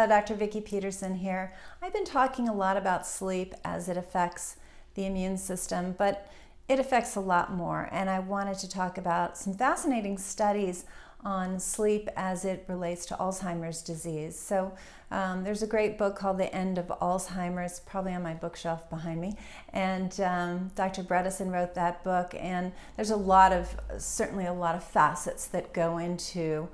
Dr. Vikki Petersen here. I've been talking a lot about sleep as it affects the immune system, but it affects a lot more. And I wanted to talk about some fascinating studies on sleep as it relates to Alzheimer's disease. So there's a great book called The End of Alzheimer's, probably on my bookshelf behind me. And Dr. Petersen wrote that book, and there's certainly a lot of facets that go into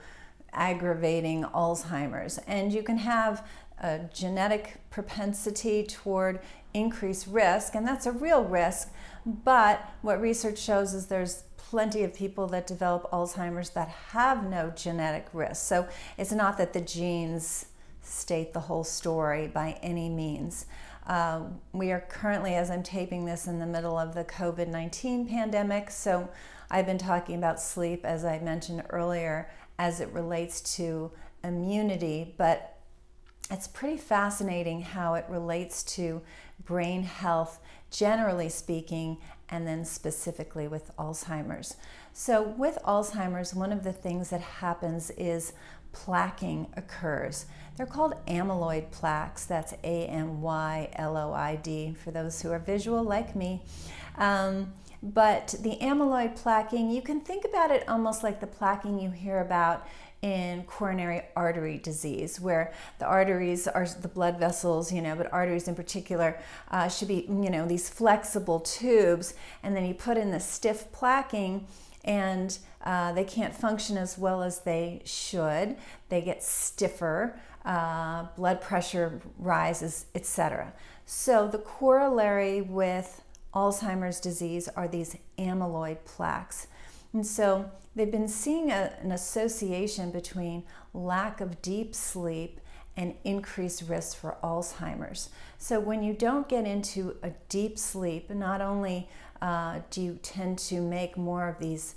aggravating Alzheimer's. And you can have a genetic propensity toward increased risk, and that's a real risk, but what research shows is there's plenty of people that develop Alzheimer's that have no genetic risk. So it's not that the genes state the whole story by any means. We are currently, as I'm taping this, in the middle of the COVID-19 pandemic, so I've been talking about sleep, as I mentioned earlier, as it relates to immunity, but it's pretty fascinating how it relates to brain health, generally speaking, and then specifically with Alzheimer's. So with Alzheimer's, one of the things that happens is plaquing occurs. They're called amyloid plaques. That's AMYLOID for those who are visual like me. But the amyloid plaquing, you can think about it almost like the plaquing you hear about in coronary artery disease, where the arteries are the blood vessels, but arteries in particular should be, these flexible tubes, and then you put in the stiff plaquing, and they can't function as well as they should. They get stiffer, blood pressure rises, etc. So the corollary with Alzheimer's disease are these amyloid plaques. And so they've been seeing an association between lack of deep sleep and increased risk for Alzheimer's. So when you don't get into a deep sleep, not only do you tend to make more of these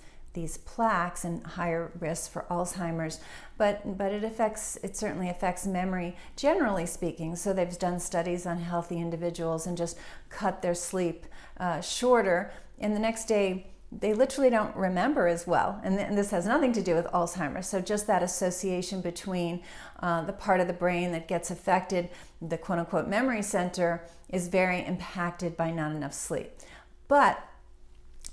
plaques and higher risk for Alzheimer's, but it certainly affects memory, generally speaking. So they've done studies on healthy individuals and just cut their sleep shorter, and the next day they literally don't remember as well. And this has nothing to do with Alzheimer's. So just that association between the part of the brain that gets affected, the quote-unquote memory center, is very impacted by not enough sleep. But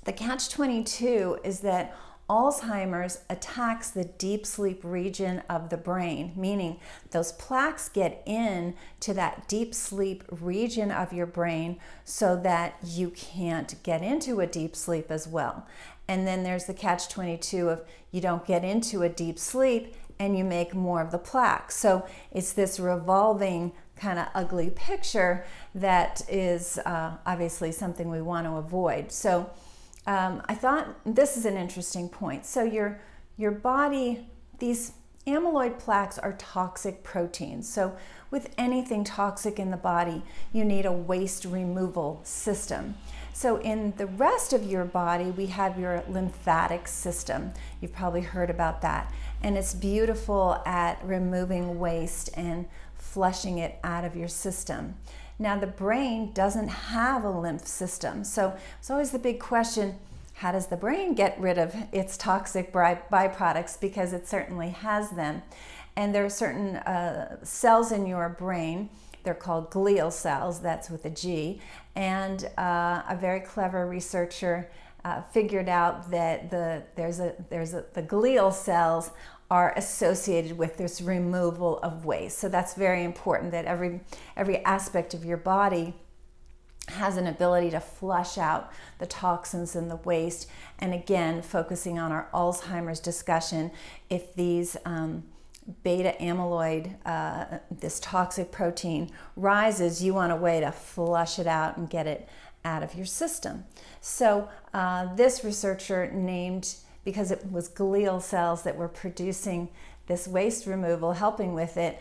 the catch-22 is that Alzheimer's attacks the deep sleep region of the brain, meaning those plaques get in to that deep sleep region of your brain so that you can't get into a deep sleep as well. And then there's the catch-22 of you don't get into a deep sleep and you make more of the plaques. So it's this revolving kind of ugly picture that is obviously something we want to avoid. So I thought this is an interesting point. So your body, these amyloid plaques are toxic proteins. So with anything toxic in the body, you need a waste removal system. So in the rest of your body, we have your lymphatic system. You've probably heard about that. And it's beautiful at removing waste and flushing it out of your system. Now, the brain doesn't have a lymph system. So it's always the big question, how does the brain get rid of its toxic byproducts? Because it certainly has them. And there are certain cells in your brain, they're called glial cells, that's with a G. And a very clever researcher figured out that the glial cells are associated with this removal of waste. So that's very important, that every aspect of your body has an ability to flush out the toxins and the waste. And again, focusing on our Alzheimer's discussion, if these beta amyloid, this toxic protein, rises, you want a way to flush it out and get it out of your system. So this researcher named, because it was glial cells that were producing this waste removal, helping with it,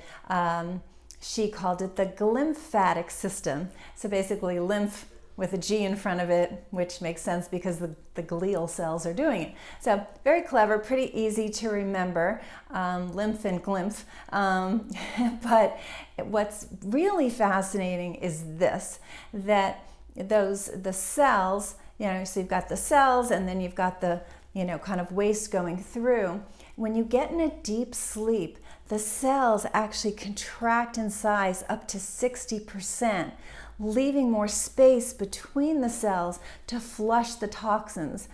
she called it the glymphatic system. So basically lymph with a G in front of it, which makes sense because the glial cells are doing it. So very clever, pretty easy to remember, lymph and glymph. But what's really fascinating is this, that the cells, so you've got the cells and then you've got the kind of waste going through. When you get in a deep sleep, the cells actually contract in size up to 60%, leaving more space between the cells to flush the toxins.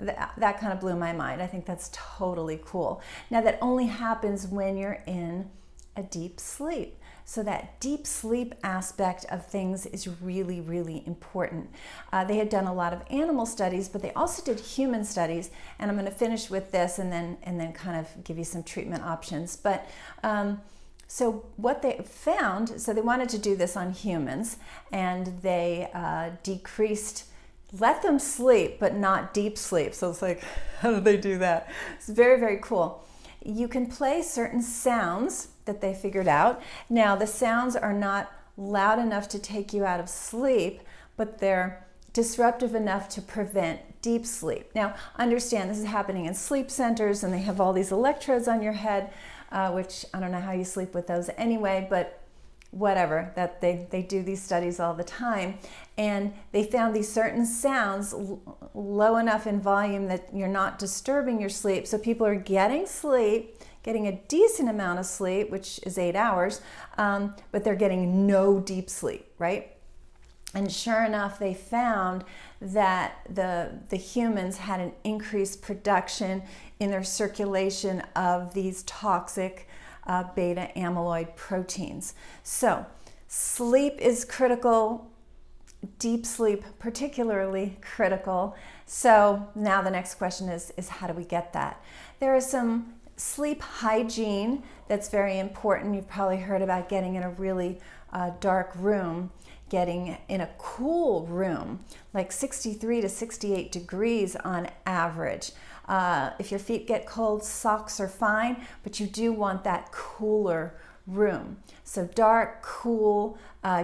That kind of blew my mind. I think that's totally cool. Now, that only happens when you're in a deep sleep. So that deep sleep aspect of things is really, really important. They had done a lot of animal studies, but they also did human studies. And I'm going to finish with this and then kind of give you some treatment options. But so what they found, so they wanted to do this on humans, and they let them sleep, but not deep sleep. So it's like, how did they do that? It's very, very cool. You can play certain sounds that they figured out. Now, the sounds are not loud enough to take you out of sleep, but they're disruptive enough to prevent deep sleep. Now, understand this is happening in sleep centers, and they have all these electrodes on your head, which I don't know how you sleep with those anyway, but whatever, that they do these studies all the time, and they found these certain sounds low enough in volume that you're not disturbing your sleep. So people are getting sleep, getting a decent amount of sleep, which is 8 hours, but they're getting no deep sleep, right? And sure enough, they found that the humans had an increased production in their circulation of these toxic beta amyloid proteins. So sleep is critical, deep sleep particularly critical. So now the next question is how do we get that? There is some sleep hygiene that's very important. You've probably heard about getting in a really dark room, getting in a cool room, like 63 to 68 degrees on average. If your feet get cold, socks are fine, but you do want that cooler room. So dark, cool,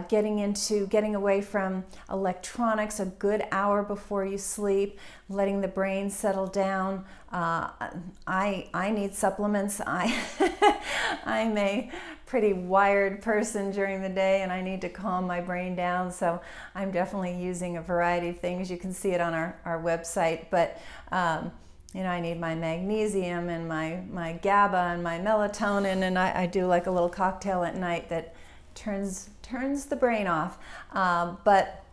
getting away from electronics a good hour before you sleep, letting the brain settle down. I need supplements. I'm a pretty wired person during the day, and I need to calm my brain down. So I'm definitely using a variety of things. You can see it on our website, but I need my magnesium and my GABA and my melatonin, and I do like a little cocktail at night that turns the brain off. But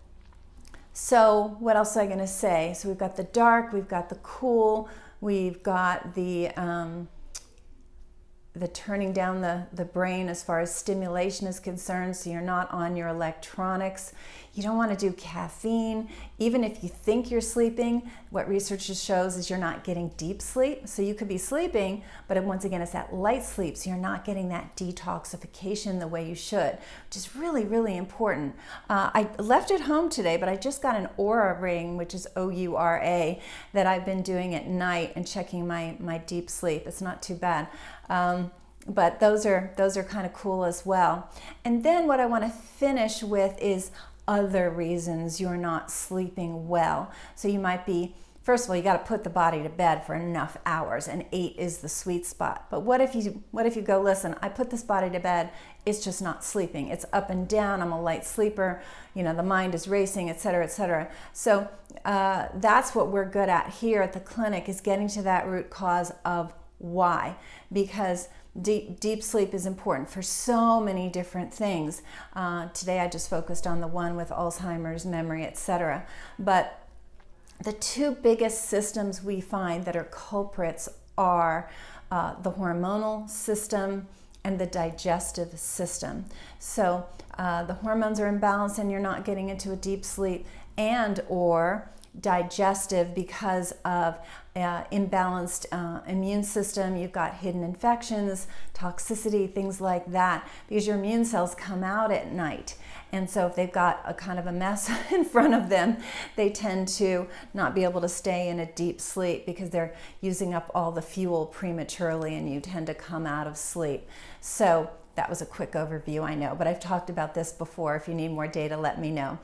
so what else am I going to say? So we've got the dark, we've got the cool, we've got the turning down the brain as far as stimulation is concerned, so you're not on your electronics. You don't want to do caffeine. Even if you think you're sleeping, what research shows is you're not getting deep sleep. So you could be sleeping, but once again, it's that light sleep, so you're not getting that detoxification the way you should, which is really, really important. I left it home today, but I just got an Oura ring, which is O-U-R-A, that I've been doing at night and checking my deep sleep. It's not too bad. But those are kind of cool as well. And then what I want to finish with is other reasons you're not sleeping well. So you might be, first of all, you got to put the body to bed for enough hours, and 8 is the sweet spot. But what if you go, listen, I put this body to bed, it's just not sleeping. It's up and down, I'm a light sleeper, the mind is racing, et cetera, et cetera. So that's what we're good at here at the clinic, is getting to that root cause of why. Because deep sleep is important for so many different things. Today I just focused on the one with Alzheimer's, memory, etc. But the two biggest systems we find that are culprits are the hormonal system and the digestive system. So the hormones are imbalanced and you're not getting into a deep sleep, and or digestive because of imbalanced immune system. You've got hidden infections, toxicity, things like that, because your immune cells come out at night. And so if they've got a kind of a mess in front of them, they tend to not be able to stay in a deep sleep because they're using up all the fuel prematurely, and you tend to come out of sleep. So that was a quick overview, I know, but I've talked about this before. If you need more data, let me know.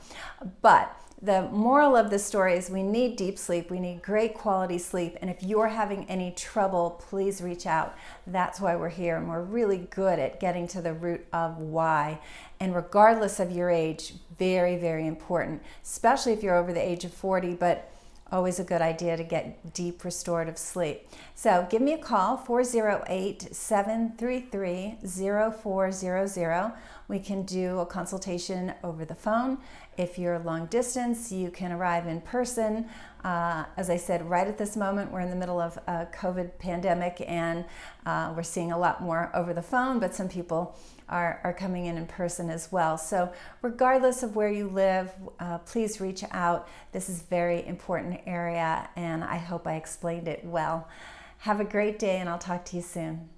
But the moral of the story is we need deep sleep, we need great quality sleep, and if you're having any trouble, please reach out. That's why we're here, and we're really good at getting to the root of why. And regardless of your age, very, very important, especially if you're over the age of 40, but always a good idea to get deep restorative sleep. So give me a call, 408-733-0400. We can do a consultation over the phone. If you're long distance, you can arrive in person. As I said, right at this moment, we're in the middle of a COVID pandemic, and we're seeing a lot more over the phone, but some people are coming in person as well. So regardless of where you live, please reach out. This is a very important area, and I hope I explained it well. Have a great day, and I'll talk to you soon.